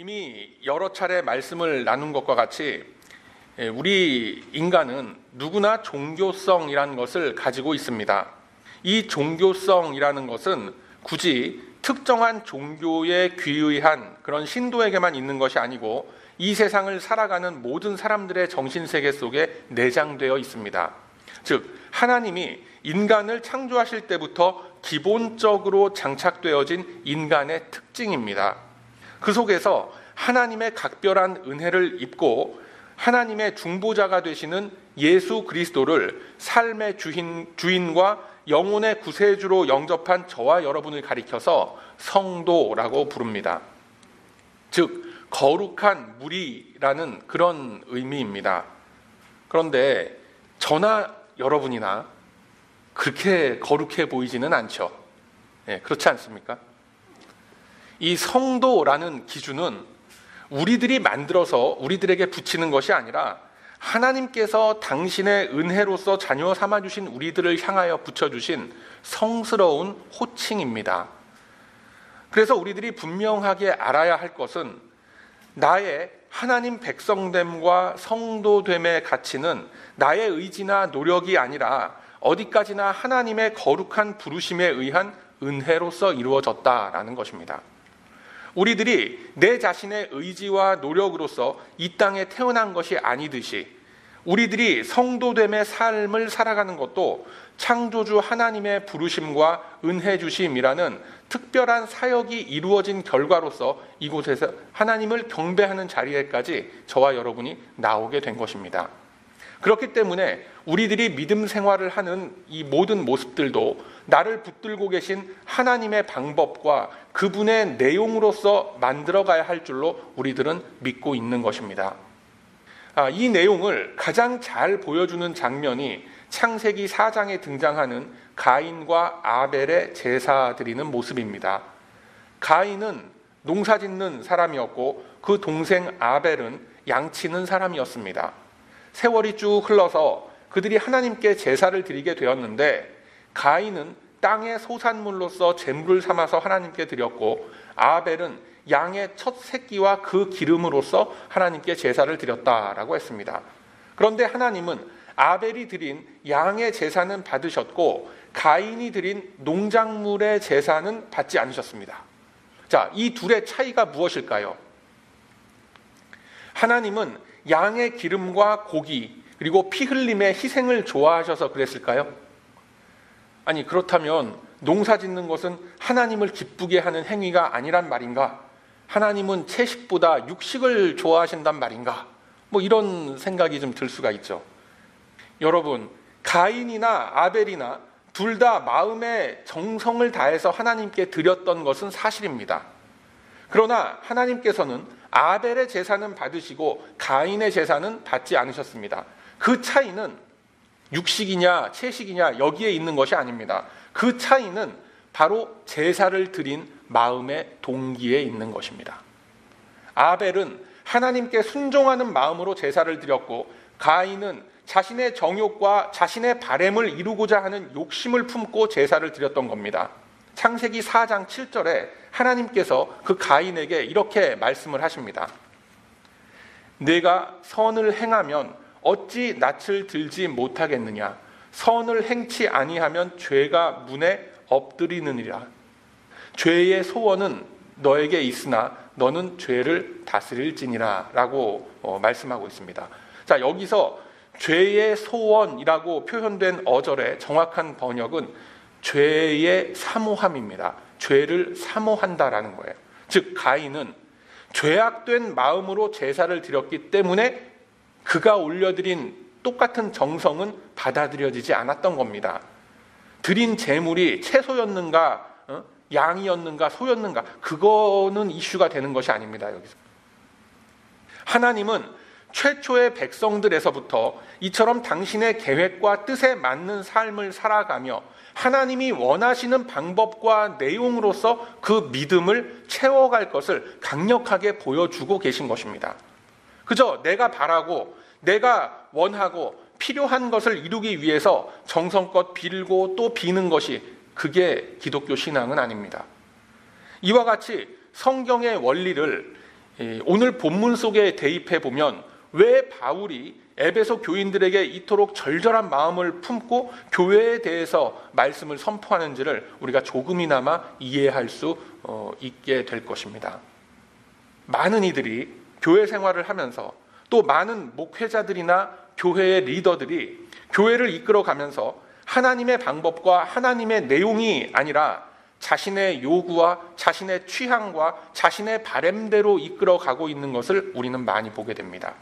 이미 여러 차례 말씀을 나눈 것과 같이 우리 인간은 누구나 종교성이라는 것을 가지고 있습니다. 이 종교성이라는 것은 굳이 특정한 종교에 귀의한 그런 신도에게만 있는 것이 아니고 이 세상을 살아가는 모든 사람들의 정신세계 속에 내장되어 있습니다. 즉, 하나님이 인간을 창조하실 때부터 기본적으로 장착되어진 인간의 특징입니다. 그 속에서 하나님의 각별한 은혜를 입고 하나님의 중보자가 되시는 예수 그리스도를 삶의 주인과 영혼의 구세주로 영접한 저와 여러분을 가리켜서 성도라고 부릅니다. 즉, 거룩한 무리라는 그런 의미입니다. 그런데 저나 여러분이나 그렇게 거룩해 보이지는 않죠. 그렇지 않습니까? 이 성도라는 기준은 우리들이 만들어서 우리들에게 붙이는 것이 아니라 하나님께서 당신의 은혜로서 자녀 삼아주신 우리들을 향하여 붙여주신 성스러운 호칭입니다. 그래서 우리들이 분명하게 알아야 할 것은 나의 하나님 백성됨과 성도됨의 가치는 나의 의지나 노력이 아니라 어디까지나 하나님의 거룩한 부르심에 의한 은혜로서 이루어졌다라는 것입니다. 우리들이 내 자신의 의지와 노력으로서 이 땅에 태어난 것이 아니듯이 우리들이 성도됨의 삶을 살아가는 것도 창조주 하나님의 부르심과 은혜 주심이라는 특별한 사역이 이루어진 결과로서 이곳에서 하나님을 경배하는 자리에까지 저와 여러분이 나오게 된 것입니다. 그렇기 때문에 우리들이 믿음 생활을 하는 이 모든 모습들도 나를 붙들고 계신 하나님의 방법과 그분의 내용으로서 만들어가야 할 줄로 우리들은 믿고 있는 것입니다. 이 내용을 가장 잘 보여주는 장면이 창세기 4장에 등장하는 가인과 아벨의 제사 드리는 모습입니다. 가인은 농사 짓는 사람이었고 그 동생 아벨은 양치는 사람이었습니다. 세월이 쭉 흘러서 그들이 하나님께 제사를 드리게 되었는데 가인은 땅의 소산물로서 제물을 삼아서 하나님께 드렸고 아벨은 양의 첫 새끼와 그 기름으로서 하나님께 제사를 드렸다라고 했습니다. 그런데 하나님은 아벨이 드린 양의 제사는 받으셨고 가인이 드린 농작물의 제사는 받지 않으셨습니다. 자, 이 둘의 차이가 무엇일까요? 하나님은 양의 기름과 고기 그리고 피 흘림의 희생을 좋아하셔서 그랬을까요? 아니, 그렇다면 농사 짓는 것은 하나님을 기쁘게 하는 행위가 아니란 말인가? 하나님은 채식보다 육식을 좋아하신단 말인가? 이런 생각이 좀 들 수가 있죠. 여러분, 가인이나 아벨이나 둘 다 마음의 정성을 다해서 하나님께 드렸던 것은 사실입니다. 그러나 하나님께서는 아벨의 제사는 받으시고 가인의 제사는 받지 않으셨습니다. 그 차이는 육식이냐 채식이냐 여기에 있는 것이 아닙니다. 그 차이는 바로 제사를 드린 마음의 동기에 있는 것입니다. 아벨은 하나님께 순종하는 마음으로 제사를 드렸고 가인은 자신의 정욕과 자신의 바램을 이루고자 하는 욕심을 품고 제사를 드렸던 겁니다. 창세기 4장 7절에 하나님께서 그 가인에게 이렇게 말씀을 하십니다. 내가 선을 행하면 어찌 낯을 들지 못하겠느냐? 선을 행치 아니하면 죄가 문에 엎드리느니라. 죄의 소원은 너에게 있으나 너는 죄를 다스릴지니라 라고 말씀하고 있습니다. 자, 여기서 죄의 소원이라고 표현된 어절의 정확한 번역은 죄의 사모함입니다. 죄를 사모한다라는 거예요. 즉, 가인은 죄악된 마음으로 제사를 드렸기 때문에 그가 올려드린 똑같은 정성은 받아들여지지 않았던 겁니다. 드린 제물이 채소였는가, 양이었는가, 소였는가, 그거는 이슈가 되는 것이 아닙니다. 여기서 하나님은 최초의 백성들에서부터 이처럼 당신의 계획과 뜻에 맞는 삶을 살아가며 하나님이 원하시는 방법과 내용으로서 그 믿음을 채워갈 것을 강력하게 보여주고 계신 것입니다. 그저 내가 바라고 내가 원하고 필요한 것을 이루기 위해서 정성껏 빌고 또 비는 것이 그게 기독교 신앙은 아닙니다. 이와 같이 성경의 원리를 오늘 본문 속에 대입해 보면 왜 바울이 에베소 교인들에게 이토록 절절한 마음을 품고 교회에 대해서 말씀을 선포하는지를 우리가 조금이나마 이해할 수 있게 될 것입니다. 많은 이들이 교회 생활을 하면서 또 많은 목회자들이나 교회의 리더들이 교회를 이끌어가면서 하나님의 방법과 하나님의 내용이 아니라 자신의 요구와 자신의 취향과 자신의 바램대로 이끌어가고 있는 것을 우리는 많이 보게 됩니다.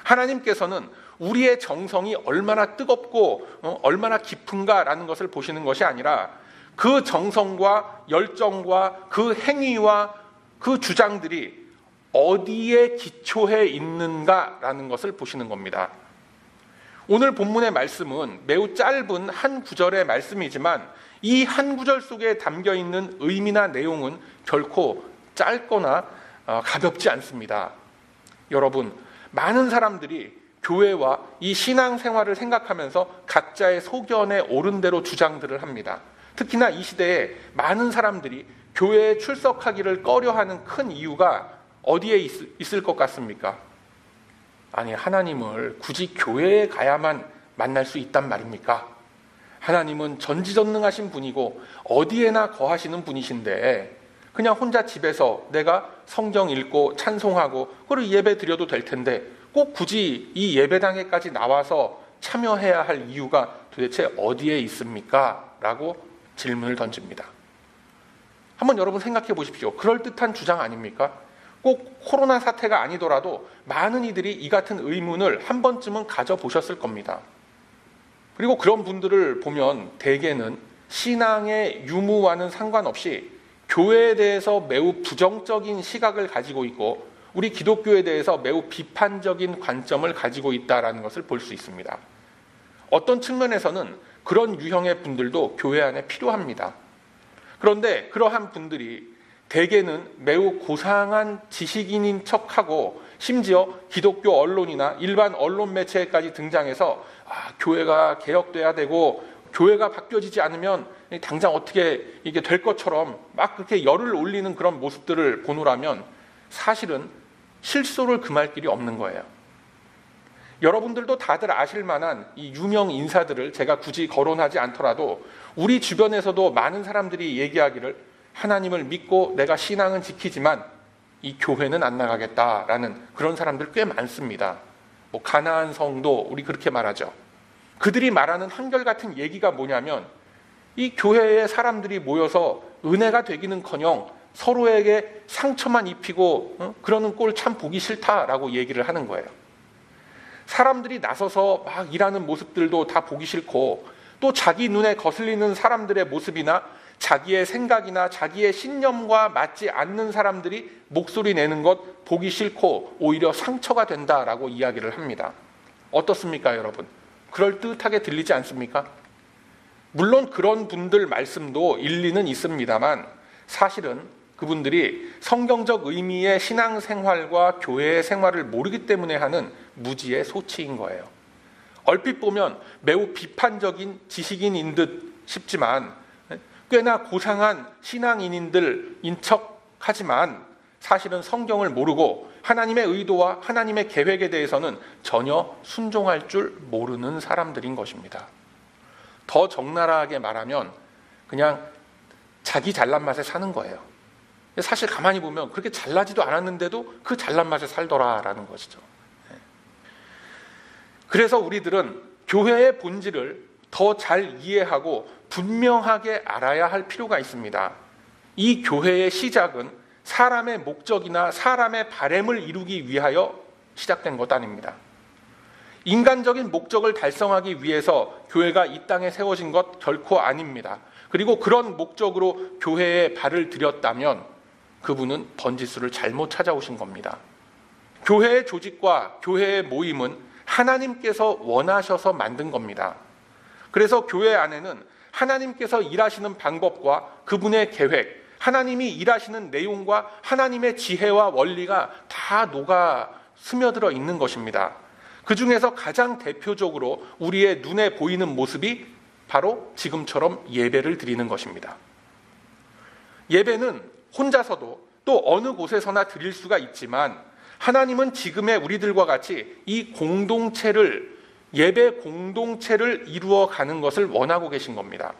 하나님께서는 우리의 정성이 얼마나 뜨겁고 얼마나 깊은가라는 것을 보시는 것이 아니라 그 정성과 열정과 그 행위와 그 주장들이 어디에 기초해 있는가라는 것을 보시는 겁니다. 오늘 본문의 말씀은 매우 짧은 한 구절의 말씀이지만 이 한 구절 속에 담겨 있는 의미나 내용은 결코 짧거나 가볍지 않습니다. 여러분, 많은 사람들이 교회와 이 신앙생활을 생각하면서 각자의 소견에 옳은 대로 주장들을 합니다. 특히나 이 시대에 많은 사람들이 교회에 출석하기를 꺼려하는 큰 이유가 어디에 있을 것 같습니까? 아니, 하나님을 굳이 교회에 가야만 만날 수 있단 말입니까? 하나님은 전지전능하신 분이고 어디에나 거하시는 분이신데 그냥 혼자 집에서 내가 성경 읽고 찬송하고 그리고 예배 드려도 될 텐데 꼭 굳이 이 예배당에까지 나와서 참여해야 할 이유가 도대체 어디에 있습니까? 라고 질문을 던집니다. 한번 여러분 생각해 보십시오. 그럴듯한 주장 아닙니까? 꼭 코로나 사태가 아니더라도 많은 이들이 이 같은 의문을 한 번쯤은 가져보셨을 겁니다. 그리고 그런 분들을 보면 대개는 신앙의 유무와는 상관없이 교회에 대해서 매우 부정적인 시각을 가지고 있고 우리 기독교에 대해서 매우 비판적인 관점을 가지고 있다는 것을 볼 수 있습니다. 어떤 측면에서는 그런 유형의 분들도 교회 안에 필요합니다. 그런데 그러한 분들이 대개는 매우 고상한 지식인인 척하고 심지어 기독교 언론이나 일반 언론 매체까지 등장해서 교회가 개혁돼야 되고 교회가 바뀌어지지 않으면 당장 어떻게 이게 될 것처럼 막 그렇게 열을 올리는 그런 모습들을 보노라면 사실은 실소를 금할 길이 없는 거예요. 여러분들도 다들 아실 만한 이 유명 인사들을 제가 굳이 거론하지 않더라도 우리 주변에서도 많은 사람들이 얘기하기를 하나님을 믿고 내가 신앙은 지키지만 이 교회는 안 나가겠다라는 그런 사람들 꽤 많습니다. 가나안 성도 우리 그렇게 말하죠. 그들이 말하는 한결같은 얘기가 뭐냐면 이 교회에 사람들이 모여서 은혜가 되기는커녕 서로에게 상처만 입히고 그러는 꼴 참 보기 싫다라고 얘기를 하는 거예요. 사람들이 나서서 막 일하는 모습들도 다 보기 싫고 또 자기 눈에 거슬리는 사람들의 모습이나 자기의 생각이나 자기의 신념과 맞지 않는 사람들이 목소리 내는 것 보기 싫고 오히려 상처가 된다라고 이야기를 합니다. 어떻습니까, 여러분? 그럴듯하게 들리지 않습니까? 물론 그런 분들 말씀도 일리는 있습니다만 사실은 그분들이 성경적 의미의 신앙생활과 교회의 생활을 모르기 때문에 하는 무지의 소치인 거예요. 얼핏 보면 매우 비판적인 지식인인 듯 싶지만 꽤나 고상한 신앙인인들인 척하지만 사실은 성경을 모르고 하나님의 의도와 하나님의 계획에 대해서는 전혀 순종할 줄 모르는 사람들인 것입니다. 더 적나라하게 말하면 그냥 자기 잘난 맛에 사는 거예요. 사실 가만히 보면 그렇게 잘나지도 않았는데도 그 잘난 맛에 살더라라는 것이죠. 그래서 우리들은 교회의 본질을 더 잘 이해하고 분명하게 알아야 할 필요가 있습니다. 이 교회의 시작은 사람의 목적이나 사람의 바램을 이루기 위하여 시작된 것 아닙니다. 인간적인 목적을 달성하기 위해서 교회가 이 땅에 세워진 것 결코 아닙니다. 그리고 그런 목적으로 교회에 발을 들였다면 그분은 번지수를 잘못 찾아오신 겁니다. 교회의 조직과 교회의 모임은 하나님께서 원하셔서 만든 겁니다. 그래서 교회 안에는 하나님께서 일하시는 방법과 그분의 계획, 하나님이 일하시는 내용과 하나님의 지혜와 원리가 다 녹아 스며들어 있는 것입니다. 그 중에서 가장 대표적으로 우리의 눈에 보이는 모습이 바로 지금처럼 예배를 드리는 것입니다. 예배는 혼자서도 또 어느 곳에서나 드릴 수가 있지만 하나님은 지금의 우리들과 같이 이 공동체를, 예배 공동체를 이루어가는 것을 원하고 계신 겁니다.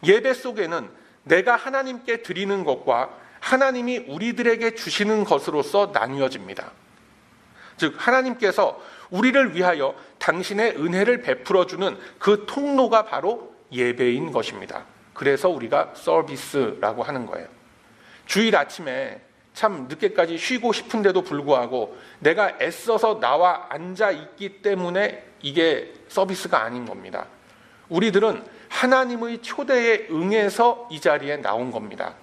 예배 속에는 내가 하나님께 드리는 것과 하나님이 우리들에게 주시는 것으로서 나뉘어집니다. 즉 하나님께서 우리를 위하여 당신의 은혜를 베풀어주는 그 통로가 바로 예배인 것입니다. 그래서 우리가 서비스라고 하는 거예요. 주일 아침에 참 늦게까지 쉬고 싶은데도 불구하고 내가 애써서 나와 앉아 있기 때문에 이게 서비스가 아닌 겁니다. 우리들은 하나님의 초대에 응해서 이 자리에 나온 겁니다.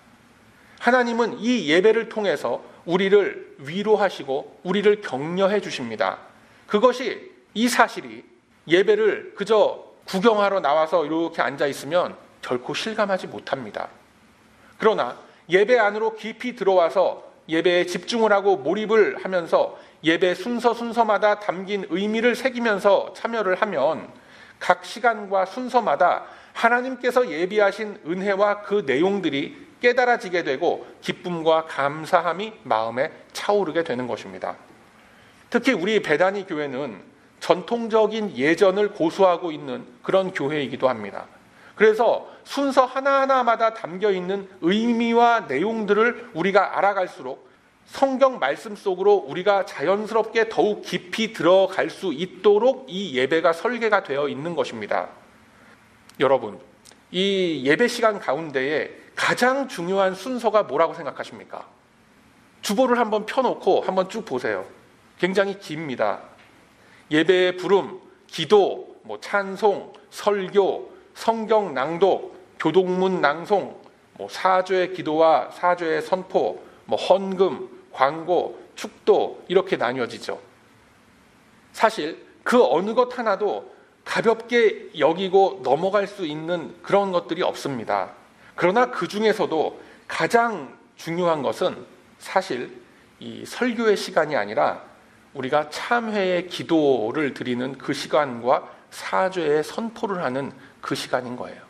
하나님은 이 예배를 통해서 우리를 위로하시고 우리를 격려해 주십니다. 그것이, 이 사실이 예배를 그저 구경하러 나와서 이렇게 앉아 있으면 결코 실감하지 못합니다. 그러나 예배 안으로 깊이 들어와서 예배에 집중을 하고 몰입을 하면서 예배 순서마다 담긴 의미를 새기면서 참여를 하면 각 시간과 순서마다 하나님께서 예비하신 은혜와 그 내용들이 깨달아지게 되고 기쁨과 감사함이 마음에 차오르게 되는 것입니다. 특히 우리 베다니 교회는 전통적인 예전을 고수하고 있는 그런 교회이기도 합니다. 그래서 순서 하나하나마다 담겨있는 의미와 내용들을 우리가 알아갈수록 성경 말씀 속으로 우리가 자연스럽게 더욱 깊이 들어갈 수 있도록 이 예배가 설계가 되어 있는 것입니다. 여러분, 이 예배 시간 가운데에 가장 중요한 순서가 뭐라고 생각하십니까? 주보를 한번 펴놓고 한번 쭉 보세요. 굉장히 깁니다. 예배의 부름, 기도, 찬송, 설교, 성경 낭독, 교독문 낭송, 사죄의 기도와 사죄의 선포, 헌금, 광고, 축도, 이렇게 나뉘어지죠. 사실 그 어느 것 하나도 가볍게 여기고 넘어갈 수 있는 그런 것들이 없습니다. 그러나 그 중에서도 가장 중요한 것은 사실 이 설교의 시간이 아니라 우리가 참회의 기도를 드리는 그 시간과 사죄의 선포를 하는 그 시간인 거예요.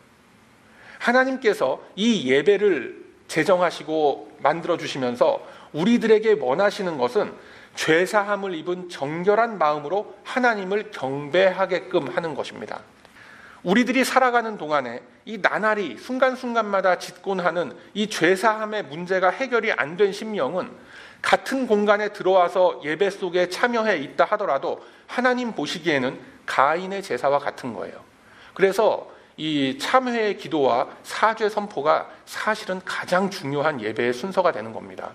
하나님께서 이 예배를 제정하시고 만들어주시면서 우리들에게 원하시는 것은 죄사함을 입은 정결한 마음으로 하나님을 경배하게끔 하는 것입니다. 우리들이 살아가는 동안에 이 나날이 순간순간마다 짓곤 하는 이 죄사함의 문제가 해결이 안 된 심령은 같은 공간에 들어와서 예배 속에 참여해 있다 하더라도 하나님 보시기에는 가인의 제사와 같은 거예요. 그래서 이 참회의 기도와 사죄 선포가 사실은 가장 중요한 예배의 순서가 되는 겁니다.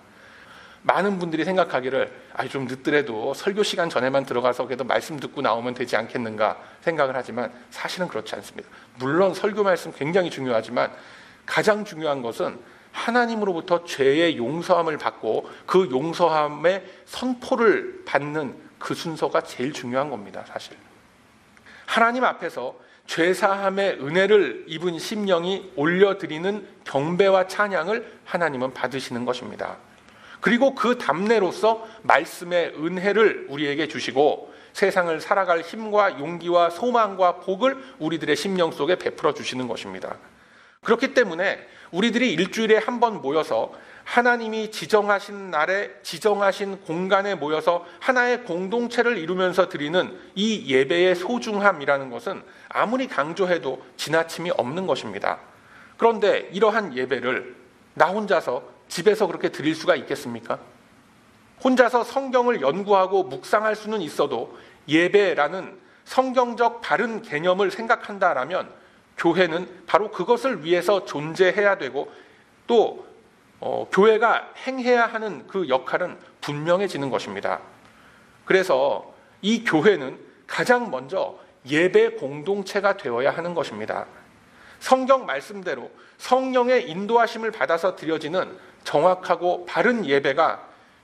많은 분들이 생각하기를 좀 늦더라도 설교 시간 전에만 들어가서 그래도 말씀 듣고 나오면 되지 않겠는가 생각을 하지만 사실은 그렇지 않습니다. 물론 설교 말씀 굉장히 중요하지만 가장 중요한 것은 하나님으로부터 죄의 용서함을 받고 그 용서함의 선포를 받는 그 순서가 제일 중요한 겁니다. 사실 하나님 앞에서 죄사함의 은혜를 입은 심령이 올려드리는 경배와 찬양을 하나님은 받으시는 것입니다. 그리고 그 답례로서 말씀의 은혜를 우리에게 주시고 세상을 살아갈 힘과 용기와 소망과 복을 우리들의 심령 속에 베풀어 주시는 것입니다. 그렇기 때문에 우리들이 일주일에 한 번 모여서 하나님이 지정하신 날에 지정하신 공간에 모여서 하나의 공동체를 이루면서 드리는 이 예배의 소중함이라는 것은 아무리 강조해도 지나침이 없는 것입니다. 그런데 이러한 예배를 나 혼자서 집에서 그렇게 드릴 수가 있겠습니까? 혼자서 성경을 연구하고 묵상할 수는 있어도 예배라는 성경적 바른 개념을 생각한다라면 교회는 바로 그것을 위해서 존재해야 되고 또 교회가 행해야 하는 그 역할은 분명해지는 것입니다. 그래서 이 교회는 가장 먼저 예배 공동체가 되어야 하는 것입니다. 성경 말씀대로 성령의 인도하심을 받아서 드려지는 정확하고 바른 예배가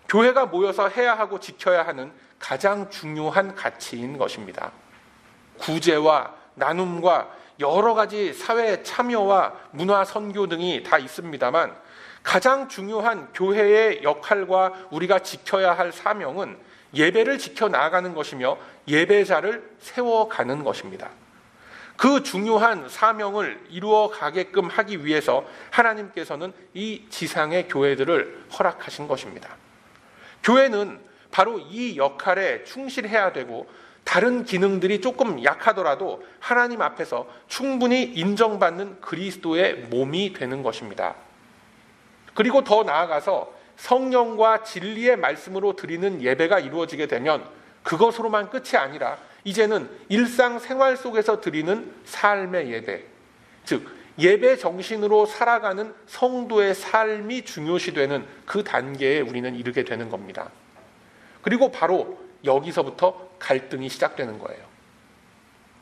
교회가 모여서 해야 하고 지켜야 하는 가장 중요한 가치인 것입니다. 구제와 나눔과 여러 가지 사회 참여와 문화 선교 등이 다 있습니다만 가장 중요한 교회의 역할과 우리가 지켜야 할 사명은 예배를 지켜나가는 것이며 예배자를 세워가는 것입니다. 그 중요한 사명을 이루어 가게끔 하기 위해서 하나님께서는 이 지상의 교회들을 허락하신 것입니다. 교회는 바로 이 역할에 충실해야 되고 다른 기능들이 조금 약하더라도 하나님 앞에서 충분히 인정받는 그리스도의 몸이 되는 것입니다. 그리고 더 나아가서 성령과 진리의 말씀으로 드리는 예배가 이루어지게 되면 그것으로만 끝이 아니라 이제는 일상생활 속에서 드리는 삶의 예배, 즉 예배 정신으로 살아가는 성도의 삶이 중요시 되는 그 단계에 우리는 이르게 되는 겁니다. 그리고 바로 여기서부터 갈등이 시작되는 거예요.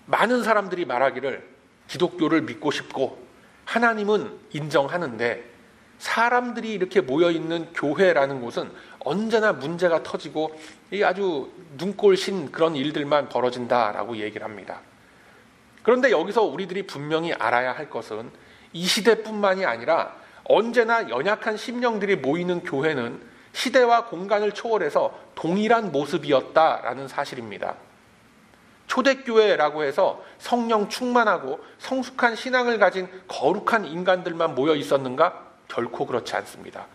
많은 사람들이 말하기를 기독교를 믿고 싶고 하나님은 인정하는데 사람들이 이렇게 모여있는 교회라는 곳은 언제나 문제가 터지고 아주 눈꼴신 그런 일들만 벌어진다라고 얘기를 합니다. 그런데 여기서 우리들이 분명히 알아야 할 것은 이 시대뿐만이 아니라 언제나 연약한 심령들이 모이는 교회는 시대와 공간을 초월해서 동일한 모습이었다라는 사실입니다. 초대교회라고 해서 성령 충만하고 성숙한 신앙을 가진 거룩한 인간들만 모여 있었는가? 결코 그렇지 않습니다.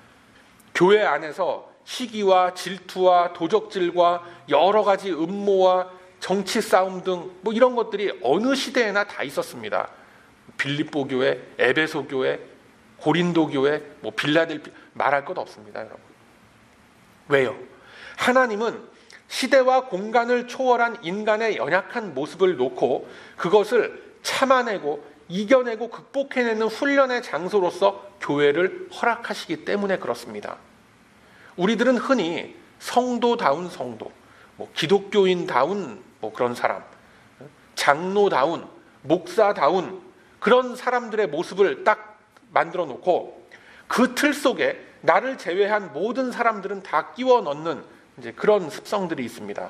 교회 안에서 시기와 질투와 도적질과 여러 가지 음모와 정치 싸움 등 이런 것들이 어느 시대에나 다 있었습니다. 빌립보 교회, 에베소 교회, 고린도 교회, 빌라델피 말할 것 없습니다, 여러분. 왜요? 하나님은 시대와 공간을 초월한 인간의 연약한 모습을 놓고 그것을 참아내고 이겨내고 극복해내는 훈련의 장소로서 교회를 허락하시기 때문에 그렇습니다. 우리들은 흔히 성도다운 성도, 기독교인다운 그런 사람, 장로다운, 목사다운 그런 사람들의 모습을 딱 만들어 놓고 그 틀 속에 나를 제외한 모든 사람들은 다 끼워 넣는 이제 그런 습성들이 있습니다.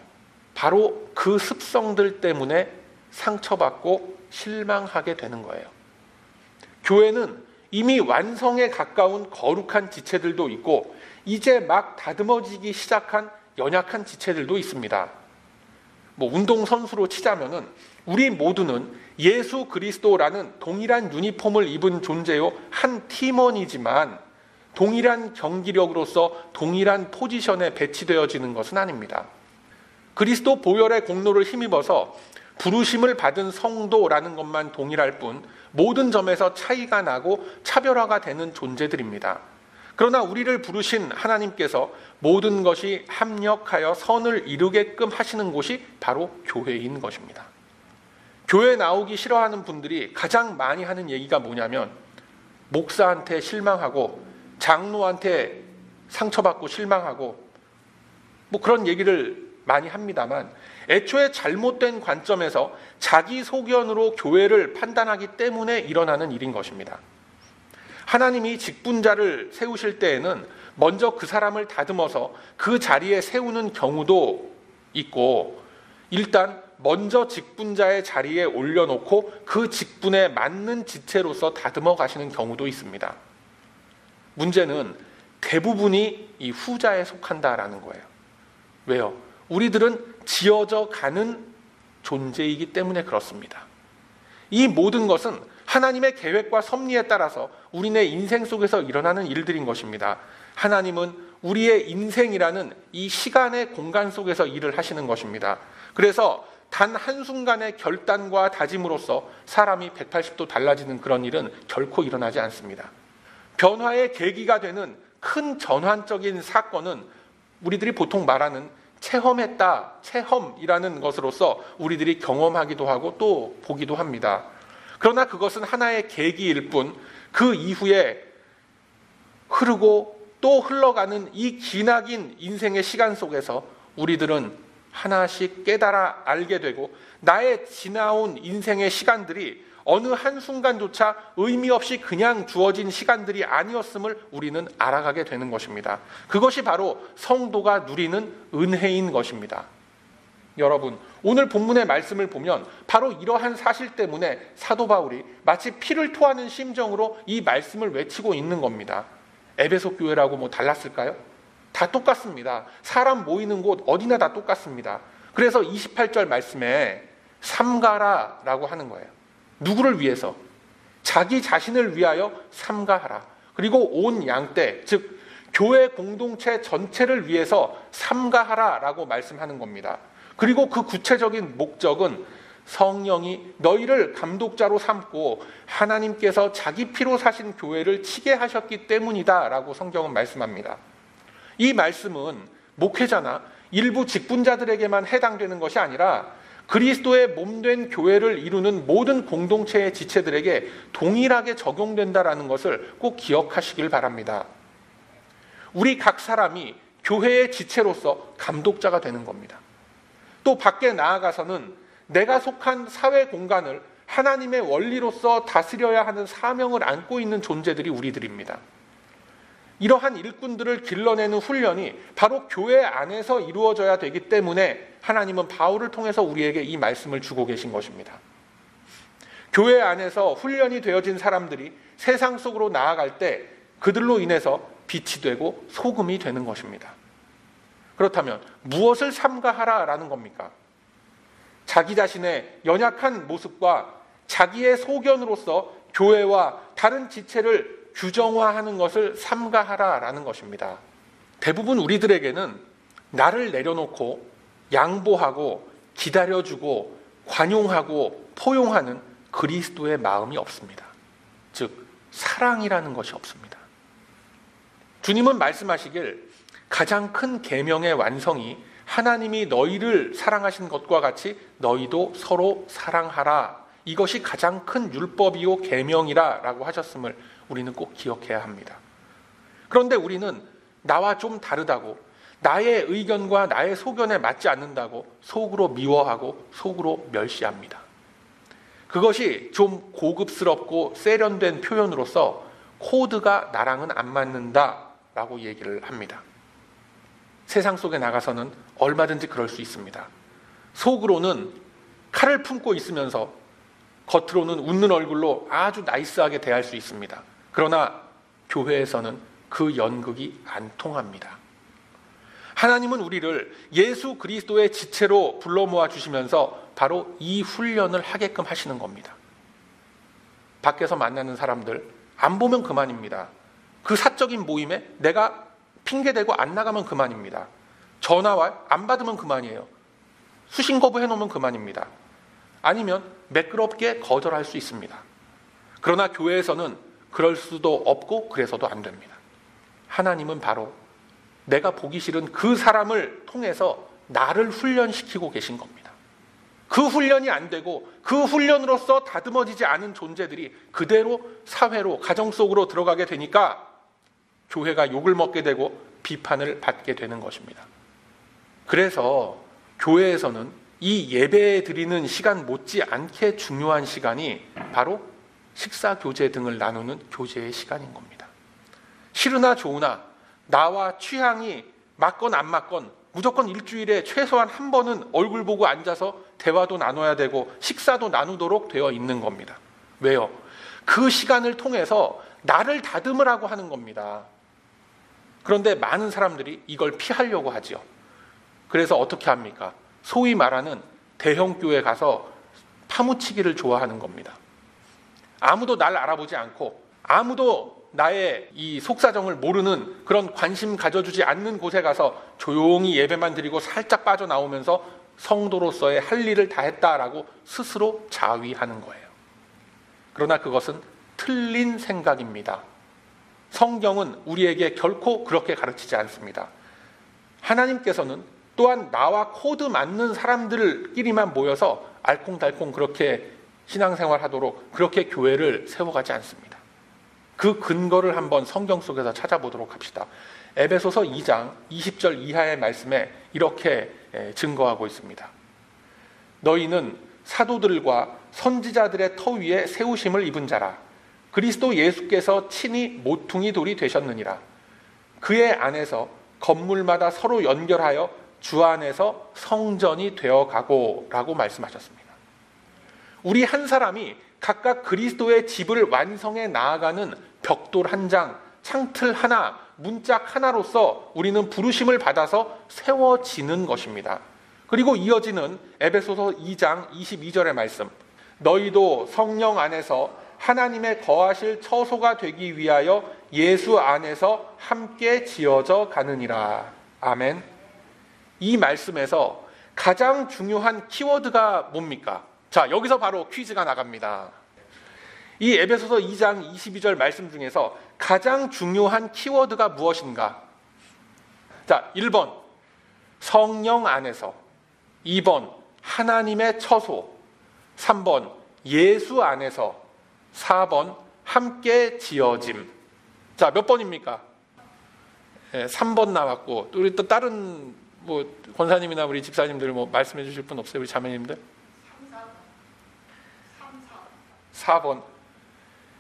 바로 그 습성들 때문에 상처받고 실망하게 되는 거예요. 교회는 이미 완성에 가까운 거룩한 지체들도 있고 이제 막 다듬어지기 시작한 연약한 지체들도 있습니다. 운동선수로 치자면은 우리 모두는 예수 그리스도라는 동일한 유니폼을 입은 존재요 한 팀원이지만 동일한 경기력으로서 동일한 포지션에 배치되어지는 것은 아닙니다. 그리스도 보혈의 공로를 힘입어서 부르심을 받은 성도라는 것만 동일할 뿐 모든 점에서 차이가 나고 차별화가 되는 존재들입니다. 그러나 우리를 부르신 하나님께서 모든 것이 합력하여 선을 이루게끔 하시는 곳이 바로 교회인 것입니다. 교회 나오기 싫어하는 분들이 가장 많이 하는 얘기가 뭐냐면 목사한테 실망하고 장로한테 상처받고 실망하고 그런 얘기를 많이 합니다만 애초에 잘못된 관점에서 자기 소견으로 교회를 판단하기 때문에 일어나는 일인 것입니다. 하나님이 직분자를 세우실 때에는 먼저 그 사람을 다듬어서 그 자리에 세우는 경우도 있고 일단 먼저 직분자의 자리에 올려놓고 그 직분에 맞는 지체로서 다듬어 가시는 경우도 있습니다. 문제는 대부분이 이 후자에 속한다라는 거예요. 왜요? 우리들은 지어져 가는 존재이기 때문에 그렇습니다. 이 모든 것은 하나님의 계획과 섭리에 따라서 우리네 인생 속에서 일어나는 일들인 것입니다. 하나님은 우리의 인생이라는 이 시간의 공간 속에서 일을 하시는 것입니다. 그래서 단 한순간의 결단과 다짐으로써 사람이 180도 달라지는 그런 일은 결코 일어나지 않습니다. 변화의 계기가 되는 큰 전환적인 사건은 우리들이 보통 말하는 체험이라는 것으로서 우리들이 경험하기도 하고 또 보기도 합니다. 그러나 그것은 하나의 계기일 뿐 그 이후에 흐르고 또 흘러가는 이 기나긴 인생의 시간 속에서 우리들은 하나씩 깨달아 알게 되고 나의 지나온 인생의 시간들이 어느 한순간조차 의미 없이 그냥 주어진 시간들이 아니었음을 우리는 알아가게 되는 것입니다. 그것이 바로 성도가 누리는 은혜인 것입니다. 여러분, 오늘 본문의 말씀을 보면 바로 이러한 사실 때문에 사도 바울이 마치 피를 토하는 심정으로 이 말씀을 외치고 있는 겁니다. 에베소 교회라고 달랐을까요? 다 똑같습니다. 사람 모이는 곳 어디나 다 똑같습니다. 그래서 28절 말씀에 삼가라라고 하는 거예요. 누구를 위해서? 자기 자신을 위하여 삼가하라. 그리고 온 양떼, 즉 교회 공동체 전체를 위해서 삼가하라라고 말씀하는 겁니다. 그리고 그 구체적인 목적은 성령이 너희를 감독자로 삼고 하나님께서 자기 피로 사신 교회를 치게 하셨기 때문이다라고 성경은 말씀합니다. 이 말씀은 목회자나 일부 직분자들에게만 해당되는 것이 아니라 그리스도의 몸된 교회를 이루는 모든 공동체의 지체들에게 동일하게 적용된다라는 것을 꼭 기억하시길 바랍니다. 우리 각 사람이 교회의 지체로서 감독자가 되는 겁니다. 또 밖에 나아가서는 내가 속한 사회 공간을 하나님의 원리로서 다스려야 하는 사명을 안고 있는 존재들이 우리들입니다. 이러한 일꾼들을 길러내는 훈련이 바로 교회 안에서 이루어져야 되기 때문에 하나님은 바울을 통해서 우리에게 이 말씀을 주고 계신 것입니다. 교회 안에서 훈련이 되어진 사람들이 세상 속으로 나아갈 때 그들로 인해서 빛이 되고 소금이 되는 것입니다. 그렇다면 무엇을 삼가하라라는 겁니까? 자기 자신의 연약한 모습과 자기의 소견으로서 교회와 다른 지체를 규정화하는 것을 삼가하라라는 것입니다. 대부분 우리들에게는 나를 내려놓고 양보하고 기다려주고 관용하고 포용하는 그리스도의 마음이 없습니다. 즉 사랑이라는 것이 없습니다. 주님은 말씀하시길 가장 큰 계명의 완성이 하나님이 너희를 사랑하신 것과 같이 너희도 서로 사랑하라. 이것이 가장 큰 율법이요 계명이라 라고 하셨음을 우리는 꼭 기억해야 합니다. 그런데 우리는 나와 좀 다르다고, 나의 의견과 나의 소견에 맞지 않는다고 속으로 미워하고 속으로 멸시합니다. 그것이 좀 고급스럽고 세련된 표현으로서 코드가 나랑은 안 맞는다라고 얘기를 합니다. 세상 속에 나가서는 얼마든지 그럴 수 있습니다. 속으로는 칼을 품고 있으면서 겉으로는 웃는 얼굴로 아주 나이스하게 대할 수 있습니다. 그러나 교회에서는 그 연극이 안 통합니다. 하나님은 우리를 예수 그리스도의 지체로 불러 모아 주시면서 바로 이 훈련을 하게끔 하시는 겁니다. 밖에서 만나는 사람들 안 보면 그만입니다. 그 사적인 모임에 내가 핑계대고 안 나가면 그만입니다. 전화와 안 받으면 그만이에요. 수신 거부해 놓으면 그만입니다. 아니면 매끄럽게 거절할 수 있습니다. 그러나 교회에서는 그럴 수도 없고 그래서도 안 됩니다. 하나님은 바로 내가 보기 싫은 그 사람을 통해서 나를 훈련시키고 계신 겁니다. 그 훈련이 안 되고 그 훈련으로서 다듬어지지 않은 존재들이 그대로 사회로 가정 속으로 들어가게 되니까 교회가 욕을 먹게 되고 비판을 받게 되는 것입니다. 그래서 교회에서는 이 예배 드리는 시간 못지않게 중요한 시간이 바로 식사 교제 등을 나누는 교제의 시간인 겁니다. 싫으나 좋으나 나와 취향이 맞건 안 맞건 무조건 일주일에 최소한 한 번은 얼굴 보고 앉아서 대화도 나눠야 되고 식사도 나누도록 되어 있는 겁니다. 왜요? 그 시간을 통해서 나를 다듬으라고 하는 겁니다. 그런데 많은 사람들이 이걸 피하려고 하죠. 그래서 어떻게 합니까? 소위 말하는 대형교회 가서 파묻히기를 좋아하는 겁니다. 아무도 날 알아보지 않고 아무도 나의 이 속사정을 모르는 그런 관심 가져주지 않는 곳에 가서 조용히 예배만 드리고 살짝 빠져나오면서 성도로서의 할 일을 다 했다라고 스스로 자위하는 거예요. 그러나 그것은 틀린 생각입니다. 성경은 우리에게 결코 그렇게 가르치지 않습니다. 하나님께서는 또한 나와 코드 맞는 사람들끼리만 모여서 알콩달콩 그렇게 신앙생활 하도록 그렇게 교회를 세워가지 않습니다. 그 근거를 한번 성경 속에서 찾아보도록 합시다. 에베소서 2장 20절 이하의 말씀에 이렇게 증거하고 있습니다. 너희는 사도들과 선지자들의 터 위에 세우심을 입은 자라. 그리스도 예수께서 친히 모퉁이 돌이 되셨느니라. 그의 안에서 건물마다 서로 연결하여 주 안에서 성전이 되어가고 라고 말씀하셨습니다. 우리 한 사람이 각각 그리스도의 집을 완성해 나아가는 벽돌 한 장, 창틀 하나, 문짝 하나로서 우리는 부르심을 받아서 세워지는 것입니다. 그리고 이어지는 에베소서 2장 22절의 말씀, 너희도 성령 안에서 하나님의 거하실 처소가 되기 위하여 예수 안에서 함께 지어져 가느니라. 아멘. 이 말씀에서 가장 중요한 키워드가 뭡니까? 자, 여기서 바로 퀴즈가 나갑니다. 이 에베소서 2장 22절 말씀 중에서 가장 중요한 키워드가 무엇인가? 자, 1번 성령 안에서, 2번 하나님의 처소, 3번 예수 안에서, 4번 함께 지어짐. 자, 몇 번입니까? 3번 나왔고, 또 우리 또 다른 권사님이나 우리 집사님들 말씀해 주실 분 없어요? 우리 자매님들? 4번.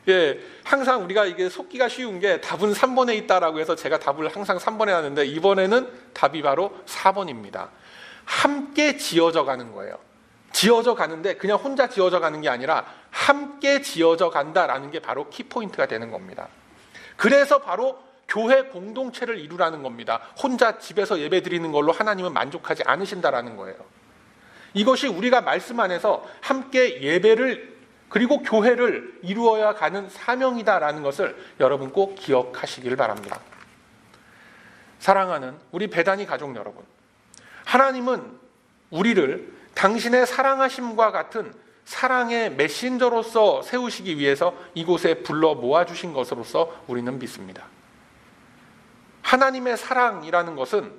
예, 항상 우리가 이게 속기가 쉬운 게 답은 3번에 있다라고 해서 제가 답을 항상 3번에 하는데, 이번에는 답이 바로 4번입니다. 함께 지어져 가는 거예요. 지어져 가는데 그냥 혼자 지어져 가는 게 아니라 함께 지어져 간다라는 게 바로 키포인트가 되는 겁니다. 그래서 바로 교회 공동체를 이루라는 겁니다. 혼자 집에서 예배 드리는 걸로 하나님은 만족하지 않으신다라는 거예요. 이것이 우리가 말씀 안에서 함께 예배를 그리고 교회를 이루어야 가는 사명이다라는 것을 여러분 꼭 기억하시길 바랍니다. 사랑하는 우리 베다니 가족 여러분, 하나님은 우리를 당신의 사랑하심과 같은 사랑의 메신저로서 세우시기 위해서 이곳에 불러 모아주신 것으로서 우리는 믿습니다. 하나님의 사랑이라는 것은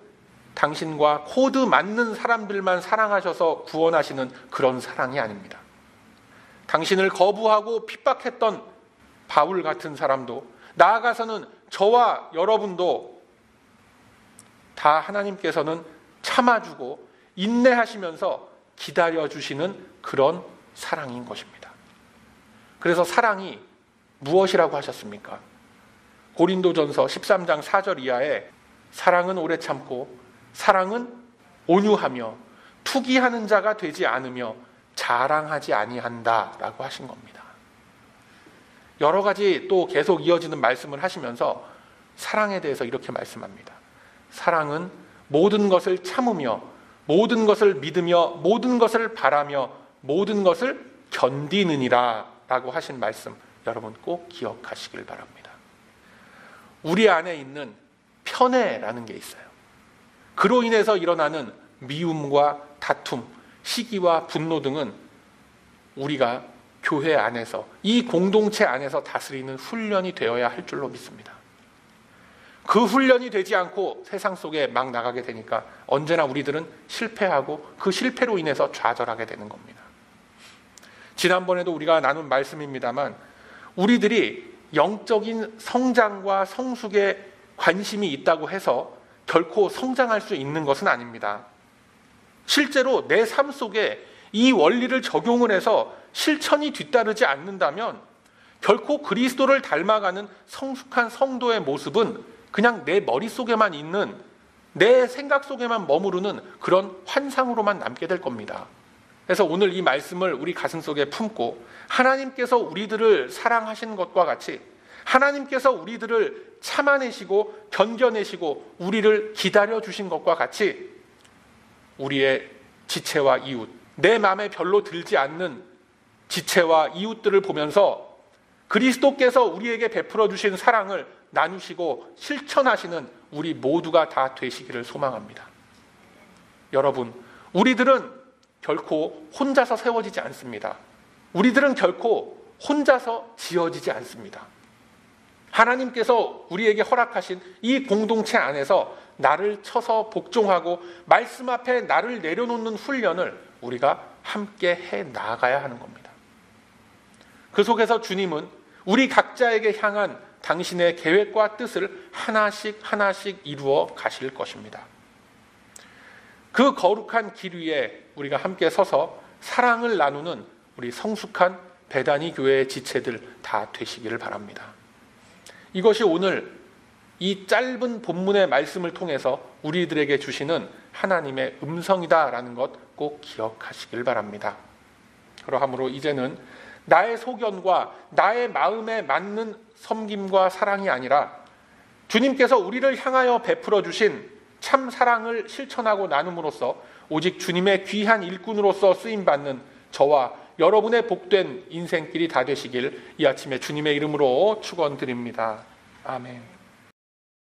당신과 코드 맞는 사람들만 사랑하셔서 구원하시는 그런 사랑이 아닙니다. 당신을 거부하고 핍박했던 바울 같은 사람도, 나아가서는 저와 여러분도 다 하나님께서는 참아주고 인내하시면서 기다려주시는 그런 사랑인 것입니다. 그래서 사랑이 무엇이라고 하셨습니까? 고린도전서 13장 4절 이하에 사랑은 오래 참고 사랑은 온유하며 투기하는 자가 되지 않으며 자랑하지 아니한다라고 하신 겁니다. 여러 가지 또 계속 이어지는 말씀을 하시면서 사랑에 대해서 이렇게 말씀합니다. 사랑은 모든 것을 참으며 모든 것을 믿으며 모든 것을 바라며 모든 것을 견디느니라 라고 하신 말씀, 여러분 꼭 기억하시길 바랍니다. 우리 안에 있는 편애라는 게 있어요. 그로 인해서 일어나는 미움과 다툼, 시기와 분노 등은 우리가 교회 안에서, 이 공동체 안에서 다스리는 훈련이 되어야 할 줄로 믿습니다. 그 훈련이 되지 않고 세상 속에 막 나가게 되니까 언제나 우리들은 실패하고 그 실패로 인해서 좌절하게 되는 겁니다. 지난번에도 우리가 나눈 말씀입니다만, 우리들이 영적인 성장과 성숙에 관심이 있다고 해서 결코 성장할 수 있는 것은 아닙니다. 실제로 내 삶 속에 이 원리를 적용을 해서 실천이 뒤따르지 않는다면 결코 그리스도를 닮아가는 성숙한 성도의 모습은 그냥 내 머릿속에만 있는, 내 생각 속에만 머무르는 그런 환상으로만 남게 될 겁니다. 그래서 오늘 이 말씀을 우리 가슴속에 품고 하나님께서 우리들을 사랑하신 것과 같이, 하나님께서 우리들을 참아내시고 견뎌내시고 우리를 기다려주신 것과 같이 우리의 지체와 이웃, 내 마음에 별로 들지 않는 지체와 이웃들을 보면서 그리스도께서 우리에게 베풀어 주신 사랑을 나누시고 실천하시는 우리 모두가 다 되시기를 소망합니다. 여러분, 우리들은 결코 혼자서 세워지지 않습니다. 우리들은 결코 혼자서 지어지지 않습니다. 하나님께서 우리에게 허락하신 이 공동체 안에서 나를 쳐서 복종하고 말씀 앞에 나를 내려놓는 훈련을 우리가 함께 해 나가야 하는 겁니다. 그 속에서 주님은 우리 각자에게 향한 당신의 계획과 뜻을 하나씩 하나씩 이루어 가실 것입니다. 그 거룩한 길 위에 우리가 함께 서서 사랑을 나누는 우리 성숙한 베다니 교회의 지체들 다 되시기를 바랍니다. 이것이 오늘 이 짧은 본문의 말씀을 통해서 우리들에게 주시는 하나님의 음성이다라는 것 꼭 기억하시길 바랍니다. 그러므로 이제는 나의 소견과 나의 마음에 맞는 섬김과 사랑이 아니라 주님께서 우리를 향하여 베풀어 주신 참 사랑을 실천하고 나눔으로써 오직 주님의 귀한 일꾼으로서 쓰임받는 저와 여러분의 복된 인생길이 다 되시길 이 아침에 주님의 이름으로 축원드립니다. 아멘.